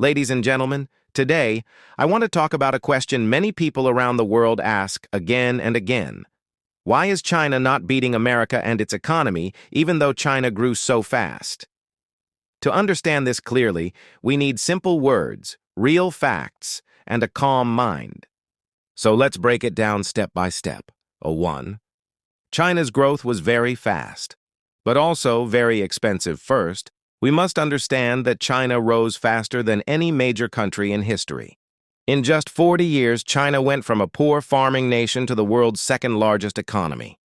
Ladies and gentlemen, today I want to talk about a question many people around the world ask again and again. Why is China not beating America and its economy, even though China grew so fast? To understand this clearly, we need simple words, real facts, and a calm mind. So let's break it down step by step. 1. China's growth was very fast, but also very expensive. First, we must understand that China rose faster than any major country in history. In just 40 years, China went from a poor farming nation to the world's second-largest economy.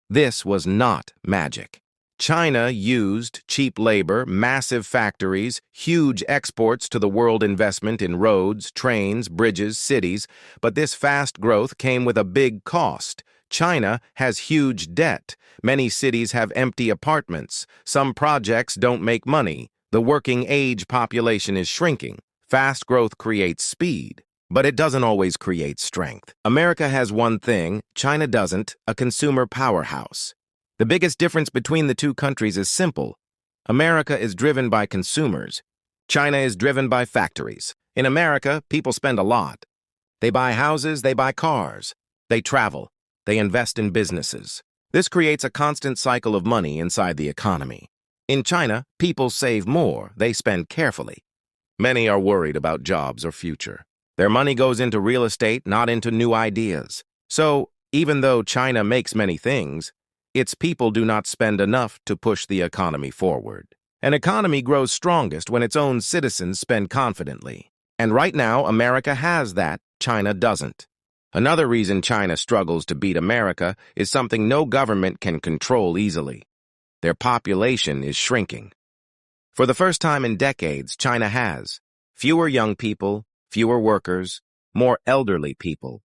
This was not magic. China used cheap labor, massive factories, huge exports to the world, investment in roads, trains, bridges, cities, but this fast growth came with a big cost. China has huge debt. Many cities have empty apartments. Some projects don't make money. The working-age population is shrinking. Fast growth creates speed, but it doesn't always create strength. America has one thing, China doesn't: a consumer powerhouse. The biggest difference between the two countries is simple. America is driven by consumers. China is driven by factories. In America, people spend a lot. They buy houses, they buy cars, they travel, they invest in businesses. This creates a constant cycle of money inside the economy. In China, people save more, they spend carefully. Many are worried about jobs or future. Their money goes into real estate, not into new ideas. So, even though China makes many things, its people do not spend enough to push the economy forward. An economy grows strongest when its own citizens spend confidently. And right now, America has that, China doesn't. Another reason China struggles to beat America is something no government can control easily. Their population is shrinking. For the first time in decades, China has fewer young people, fewer workers, more elderly people.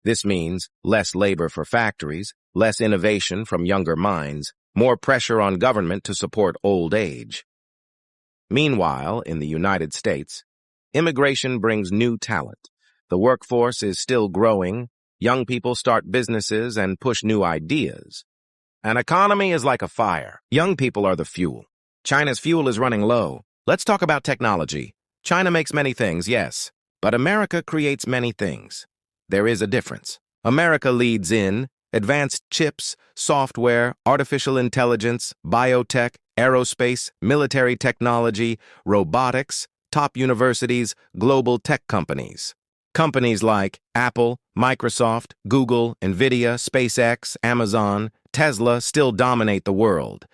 This means less labor for factories, less innovation from younger minds, more pressure on government to support old age. Meanwhile, in the United States, immigration brings new talent. The workforce is still growing. Young people start businesses and push new ideas. An economy is like a fire. Young people are the fuel. China's fuel is running low. Let's talk about technology. China makes many things, yes, but America creates many things. There is a difference. America leads in advanced chips, software, artificial intelligence, biotech, aerospace, military technology, robotics, top universities, global tech companies. Companies like Apple, Microsoft, Google, Nvidia, SpaceX, Amazon, Tesla still dominate the world.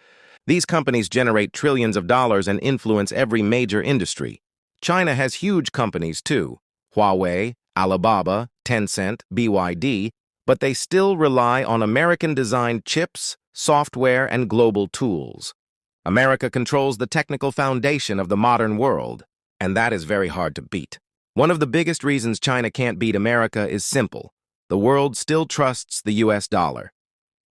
These companies generate trillions of dollars and influence every major industry. China has huge companies too: Huawei, Alibaba, Tencent, BYD, but they still rely on American-designed chips, software, and global tools. America controls the technical foundation of the modern world, and that is very hard to beat. One of the biggest reasons China can't beat America is simple. The world still trusts the US dollar.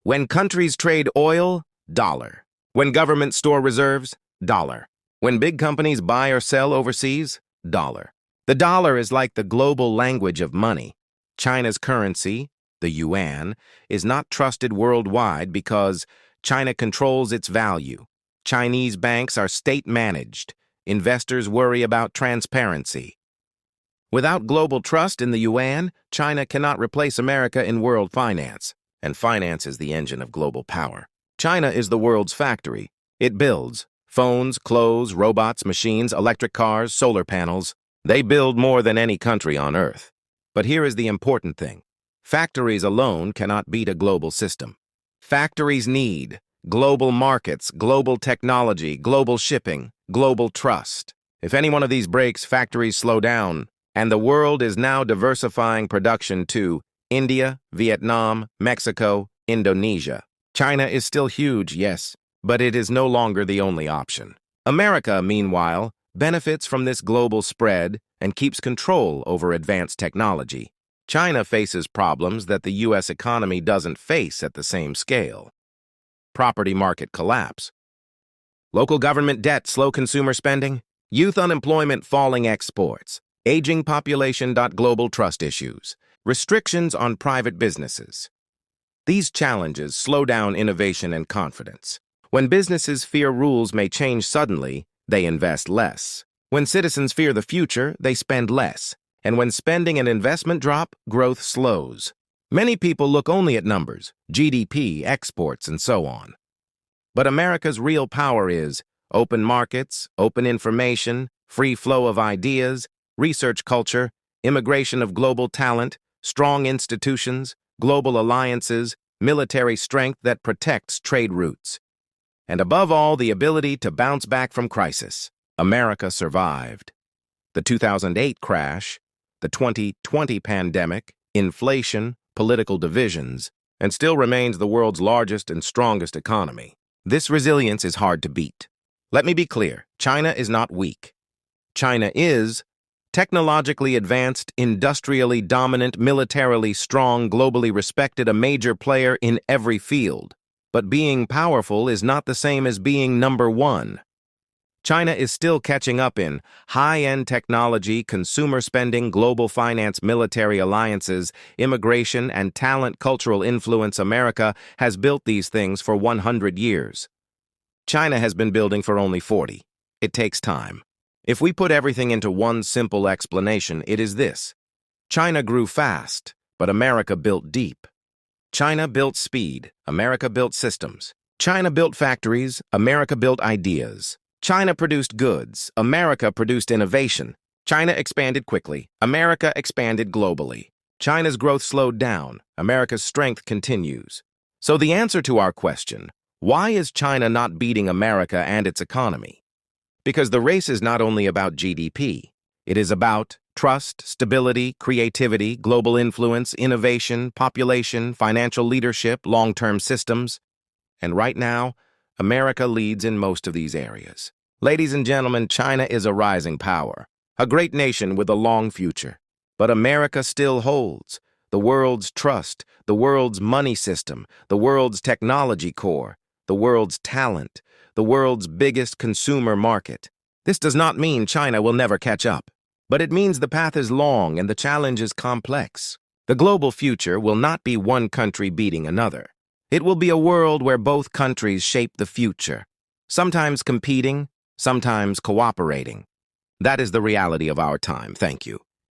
When countries trade oil, dollar. When governments store reserves, dollar. When big companies buy or sell overseas, dollar. The dollar is like the global language of money. China's currency, the yuan, is not trusted worldwide because China controls its value. Chinese banks are state-managed. Investors worry about transparency. Without global trust in the yuan, China cannot replace America in world finance, and finance is the engine of global power. China is the world's factory. It builds phones, clothes, robots, machines, electric cars, solar panels. They build more than any country on Earth. But here is the important thing. Factories alone cannot beat a global system. Factories need global markets, global technology, global shipping, global trust. If any one of these breaks, factories slow down. And the world is now diversifying production to India, Vietnam, Mexico, Indonesia. China is still huge, yes, but it is no longer the only option. America, meanwhile, benefits from this global spread and keeps control over advanced technology. China faces problems that the U.S. economy doesn't face at the same scale. Property market collapse. Local government debt, slow consumer spending, youth unemployment, falling exports. Aging population. Global trust issues, restrictions on private businesses. These challenges slow down innovation and confidence. When businesses fear rules may change suddenly, they invest less. When citizens fear the future, they spend less. And when spending and investment drop, growth slows. Many people look only at numbers, GDP, exports, and so on. But America's real power is open markets, open information, free flow of ideas, research culture, immigration of global talent, strong institutions, global alliances, military strength that protects trade routes. And above all, the ability to bounce back from crisis. America survived. The 2008 crash, the 2020 pandemic, inflation, political divisions, and still remains the world's largest and strongest economy. This resilience is hard to beat. Let me be clear, China is not weak. China is technologically advanced, industrially dominant, militarily strong, globally respected, a major player in every field. But being powerful is not the same as being number one. China is still catching up in high-end technology, consumer spending, global finance, military alliances, immigration, and talent. Cultural influence. America has built these things for 100 years. China has been building for only 40. It takes time. If we put everything into one simple explanation, it is this. China grew fast, but America built deep. China built speed, America built systems. China built factories, America built ideas. China produced goods, America produced innovation. China expanded quickly, America expanded globally. China's growth slowed down, America's strength continues. So the answer to our question, why is China not beating America and its economy? Because the race is not only about GDP. It is about trust, stability, creativity, global influence, innovation, population, financial leadership, long-term systems. And right now, America leads in most of these areas. Ladies and gentlemen, China is a rising power, a great nation with a long future. But America still holds the world's trust, the world's money system, the world's technology core, the world's talent, the world's biggest consumer market. This does not mean China will never catch up, but it means the path is long and the challenge is complex. The global future will not be one country beating another. It will be a world where both countries shape the future, sometimes competing, sometimes cooperating. That is the reality of our time. Thank you.